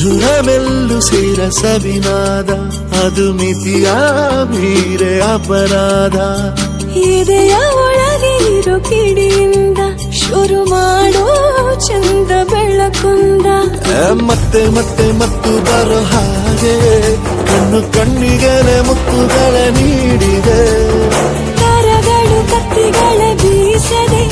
ಮಧುರ ಮೆಲ್ಲು ಸೇರ ಸವಿನಾದ ಅದು ಮಿತಿಯ ಮೀರೆ ಅಪರಾಧ. ಎದೆಯ ಒಳಗೆ ಇರೋ ಕಿಡಿಯಿಂದ ಶುರು ಮಾಡೋ ಚಂದ ಬೆಳಕುಂದ. ಮತ್ತೆ ಮತ್ತೆ ಮತ್ತು ಬರೋ ಹಾಗೆ ಕಣ್ಣು ಕಣ್ಣಿಗೆನೆ ಮುತ್ತುಗಳ ನೀಡಿದೆ. ಕರಗಳು ಕತ್ತಿಗಳ ಬೀಸದೆ